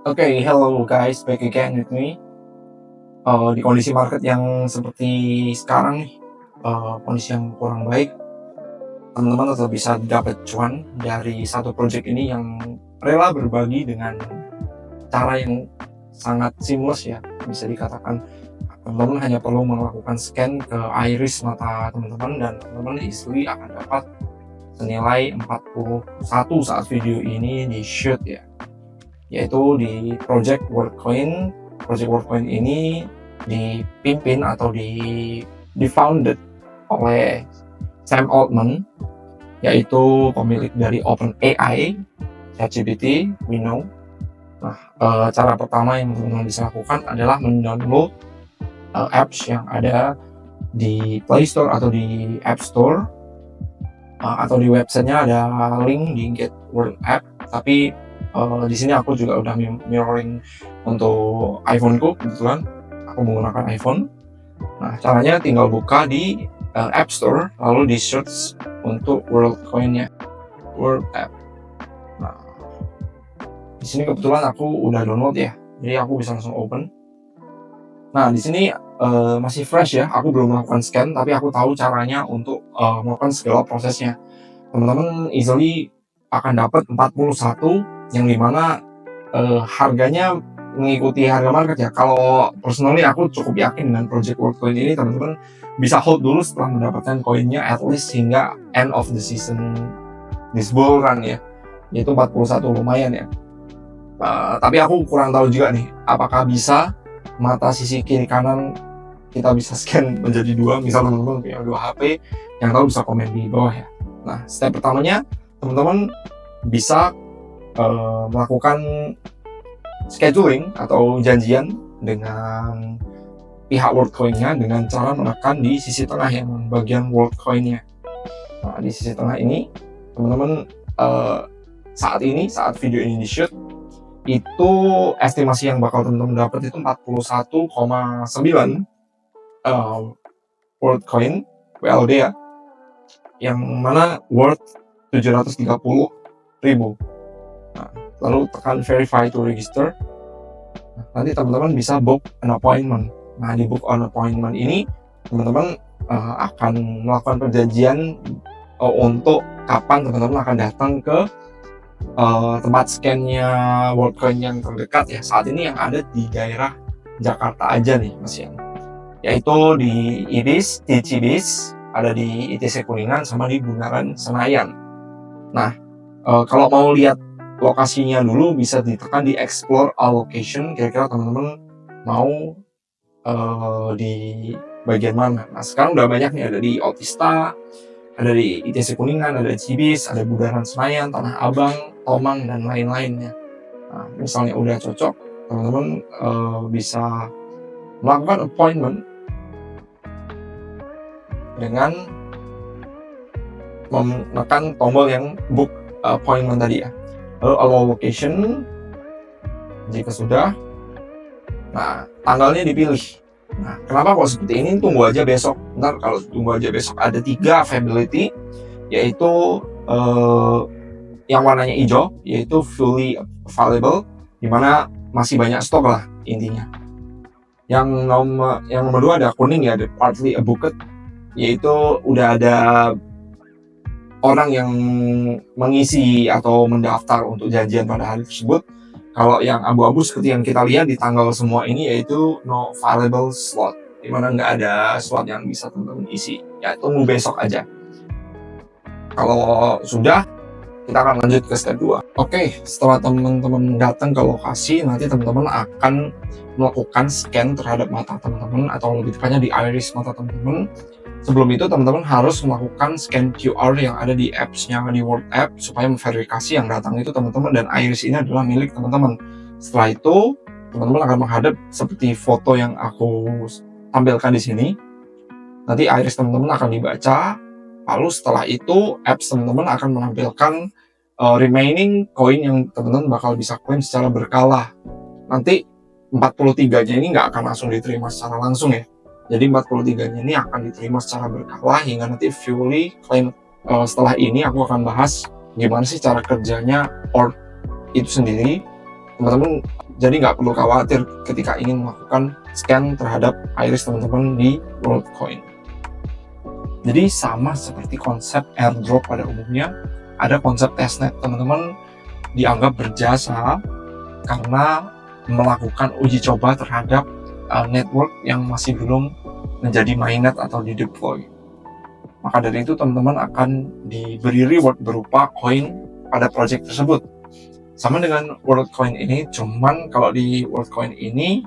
Okay, hello guys, back again with me. Di kondisi market yang seperti sekarang nih, kondisi yang kurang baik, teman-teman tetap bisa dapat cuan dari satu project ini yang rela berbagi dengan cara yang sangat seamless ya, bisa dikatakan. Teman-teman hanya perlu melakukan scan ke iris mata teman-teman dan teman-teman easily akan dapat senilai 41 saat video ini di shoot ya, yaitu di Project WorldCoin. Project WorldCoin ini dipimpin atau di-founded oleh Sam Altman, yaitu pemilik dari OpenAI, ChatGPT, we know. Nah, cara pertama yang teman-teman bisa lakukan adalah mendownload apps yang ada di Play Store atau di App Store, atau di websitenya ada link di Get World App. Tapi di sini aku juga udah mirroring untuk iPhone-ku, kebetulan aku menggunakan iPhone. Nah, caranya tinggal buka di App Store, lalu di search untuk WorldCoin-nya, World App. Nah, di sini kebetulan aku udah download ya, jadi aku bisa langsung open. Nah, di sini masih fresh ya, aku belum melakukan scan, tapi aku tahu caranya untuk melakukan segala prosesnya. Teman-teman easily akan dapat 41, yang dimana harganya mengikuti harga market ya. Kalau personally aku cukup yakin dengan Project WorldCoin ini, teman-teman bisa hold dulu setelah mendapatkan koinnya at least hingga end of the season this bull run ya, yaitu 41, lumayan ya. Tapi aku kurang tahu juga nih, apakah bisa mata sisi kiri kanan kita bisa scan menjadi dua. Misal teman-teman punya 2 HP, yang tahu bisa komen di bawah ya. Nah, step pertamanya teman-teman bisa melakukan scheduling atau janjian dengan pihak WorldCoin-nya dengan cara menekan di sisi tengah yang bagian WorldCoin-nya. Nah, di sisi tengah ini teman-teman saat video ini di shoot, itu estimasi yang bakal teman-teman dapat itu 41,9 WorldCoin WLD ya, yang mana worth 730.000. Nah, lalu tekan verify to register. Nah, nanti teman-teman bisa book an appointment. Nah, di book an appointment ini teman-teman akan melakukan perjanjian untuk kapan teman-teman akan datang ke tempat scan-nya WorldCoin yang terdekat ya. Saat ini yang ada di daerah Jakarta aja nih Mas Yan, yaitu di IBIS, di Cibis, ada di ITC Kuningan, sama di Bundaran Senayan. Nah, kalau mau lihat lokasinya dulu bisa ditekan di explore all location, kira-kira teman-teman mau di bagian mana. Nah, sekarang udah banyak nih, ada di Otista, ada di ITC Kuningan, ada di Cibis, ada Bundaran Senayan, Tanah Abang, Tomang, dan lain-lainnya. Nah, misalnya udah cocok, teman-teman bisa melakukan appointment dengan menekan tombol yang book appointment tadi ya. Lalu allow location jika sudah. Nah, tanggalnya dipilih. Nah, kenapa kok seperti ini? Tunggu aja besok. Ntar kalau tunggu aja besok ada 3 availability, yaitu yang warnanya hijau, yaitu fully available, dimana masih banyak stok lah intinya. Yang nomor 2 ada kuning ya, ada partly booked, yaitu udah ada orang yang mengisi atau mendaftar untuk janjian pada hari tersebut. Kalau yang abu-abu seperti yang kita lihat di tanggal semua ini, yaitu no available slot, dimana nggak ada slot yang bisa teman-teman isi. Ya, tunggu besok aja. Kalau sudah, kita akan lanjut ke step 2. Oke, setelah teman-teman datang ke lokasi, nanti teman-teman akan melakukan scan terhadap mata teman-teman, atau lebih tepatnya di iris mata teman-teman. Sebelum itu teman-teman harus melakukan scan QR yang ada di apps-nya di World App, supaya memverifikasi yang datang itu teman-teman dan iris ini adalah milik teman-teman. Setelah itu teman-teman akan menghadap seperti foto yang aku tampilkan di sini. Nanti iris teman-teman akan dibaca, lalu setelah itu apps teman-teman akan menampilkan remaining koin yang teman-teman bakal bisa claim secara berkala. Nanti 43-nya ini nggak akan langsung diterima secara langsung ya. Jadi 43-nya ini akan diterima secara berkala hingga nanti fully claim. Setelah ini aku akan bahas gimana sih cara kerjanya ORT itu sendiri. Teman-teman Jadi nggak perlu khawatir ketika ingin melakukan scan terhadap iris teman-teman di WorldCoin. Jadi sama seperti konsep airdrop pada umumnya, ada konsep testnet. Teman-teman dianggap berjasa karena melakukan uji coba terhadap network yang masih belum menjadi mainnet atau di deploy. Maka dari itu teman-teman akan diberi reward berupa koin pada project tersebut. Sama dengan WorldCoin ini, cuman kalau di WorldCoin ini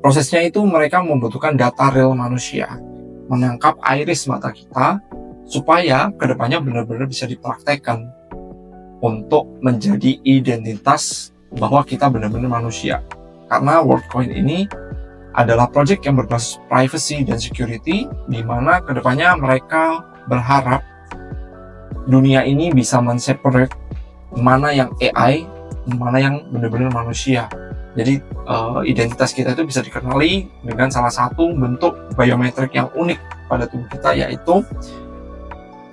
prosesnya itu mereka membutuhkan data real manusia, menangkap iris mata kita supaya kedepannya benar-benar bisa dipraktekkan untuk menjadi identitas bahwa kita benar-benar manusia. Karena WorldCoin ini adalah project yang berbasis privacy dan security, di mana kedepannya mereka berharap dunia ini bisa men-separate mana yang AI, mana yang benar-benar manusia. Jadi identitas kita itu bisa dikenali dengan salah satu bentuk biometrik yang unik pada tubuh kita, yaitu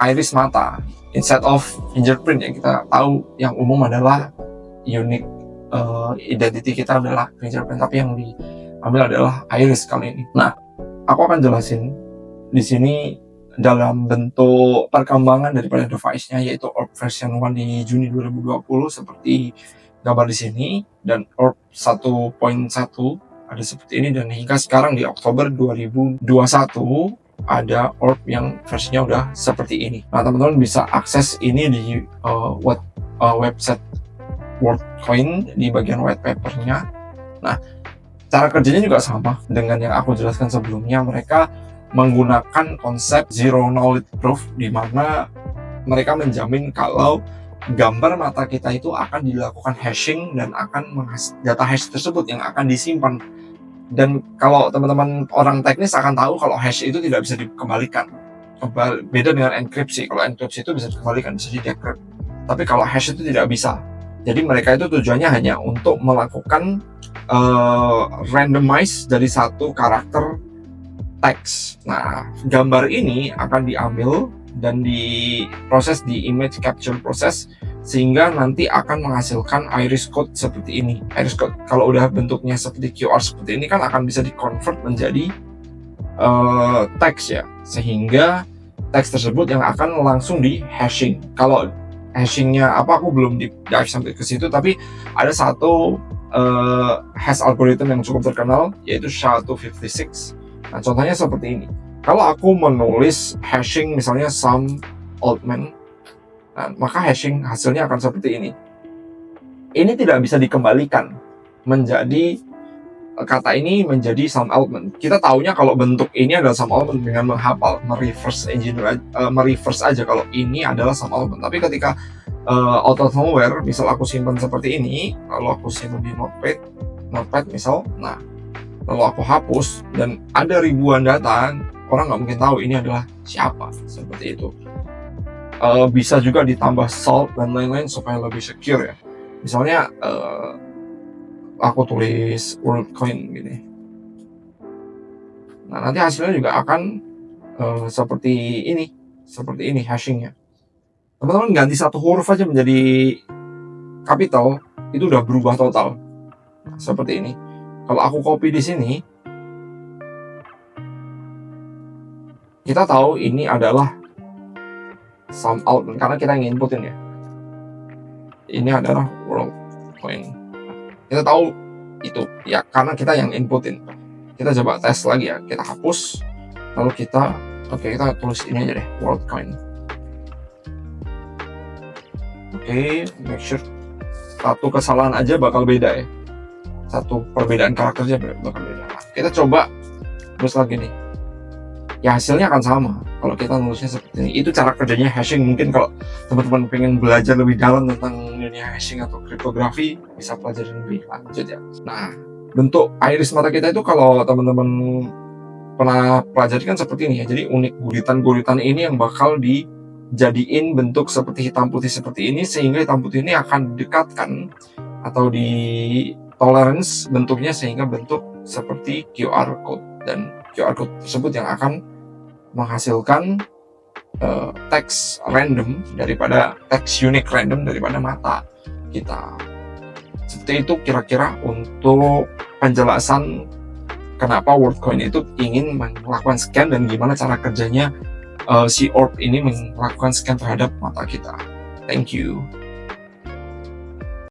iris mata. Instead of fingerprint yang kita tahu yang umum adalah unique identity kita adalah fingerprint, tapi yang diambil adalah iris kali ini. Nah, aku akan jelasin di sini dalam bentuk perkembangan daripada device-nya, yaitu Orb version 1 di Juni 2020 seperti gambar di sini, dan Orb 1.1 ada seperti ini, dan hingga sekarang di Oktober 2021 ada Orb yang versinya udah seperti ini. Nah, teman-teman bisa akses ini di website WorldCoin di bagian white paper-nya. Nah, cara kerjanya juga sama dengan yang aku jelaskan sebelumnya. Mereka menggunakan konsep zero knowledge proof, di mana mereka menjamin kalau gambar mata kita itu akan dilakukan hashing dan akan data hash tersebut yang akan disimpan. Dan kalau teman-teman orang teknis akan tahu kalau hash itu tidak bisa dikembalikan. Beda dengan enkripsi. Kalau enkripsi itu bisa dikembalikan, bisa di-decrypt. Tapi kalau hash itu tidak bisa. Jadi mereka itu tujuannya hanya untuk melakukan randomize dari satu karakter teks. Nah, gambar ini akan diambil dan diproses di image capture process, sehingga nanti akan menghasilkan iris code seperti ini. Iris code kalau udah bentuknya seperti QR seperti ini kan akan bisa di-convert menjadi teks ya, sehingga teks tersebut yang akan langsung di hashing. Kalau hashingnya apa aku belum dive sampai ke situ, tapi ada satu hash algorithm yang cukup terkenal, yaitu SHA-256. Nah, contohnya seperti ini. Kalau aku menulis hashing misalnya some old man, nah, maka hashing hasilnya akan seperti ini. Ini tidak bisa dikembalikan menjadi kata ini menjadi some old man. Kita taunya kalau bentuk ini adalah some old man dengan menghafal, mereverse aja kalau ini adalah some old man. Tapi ketika out of nowhere, misal aku simpan seperti ini, lalu aku simpan di notepad misal, nah lalu aku hapus dan ada ribuan data, orang nggak mungkin tahu ini adalah siapa, seperti itu. Bisa juga ditambah salt dan lain-lain supaya lebih secure ya. Misalnya aku tulis WorldCoin gini. Nah, nanti hasilnya juga akan seperti ini hashingnya. Teman-teman ganti satu huruf aja menjadi capital, itu udah berubah total. Nah, seperti ini. Kalau aku copy di sini, kita tahu ini adalah some out karena kita yang inputin ya. Ini adalah WorldCoin. Kita tahu itu ya karena kita yang inputin. Kita coba tes lagi ya. Kita hapus, lalu kita tulis ini aja deh, WorldCoin. Make sure satu kesalahan aja bakal beda ya. Satu perbedaan karakternya bakal beda. Nah, kita coba terus lagi nih. Ya hasilnya akan sama kalau kita nulisnya seperti ini. Itu cara kerjanya hashing. Mungkin kalau teman-teman pengen belajar lebih dalam tentang dunia hashing atau kriptografi, bisa pelajarin lebih lanjut ya. Nah, bentuk iris mata kita itu kalau teman-teman pernah pelajari kan seperti ini ya. Jadi unik, guritan-guritan ini yang bakal dijadiin bentuk seperti hitam putih seperti ini, sehingga hitam putih ini akan didekatkan atau di tolerance bentuknya sehingga bentuk seperti QR code, dan QR code tersebut yang akan menghasilkan teks random daripada teks unique random daripada mata kita. Seperti itu kira-kira untuk penjelasan kenapa Worldcoin itu ingin melakukan scan dan gimana cara kerjanya si orb ini melakukan scan terhadap mata kita. Thank you.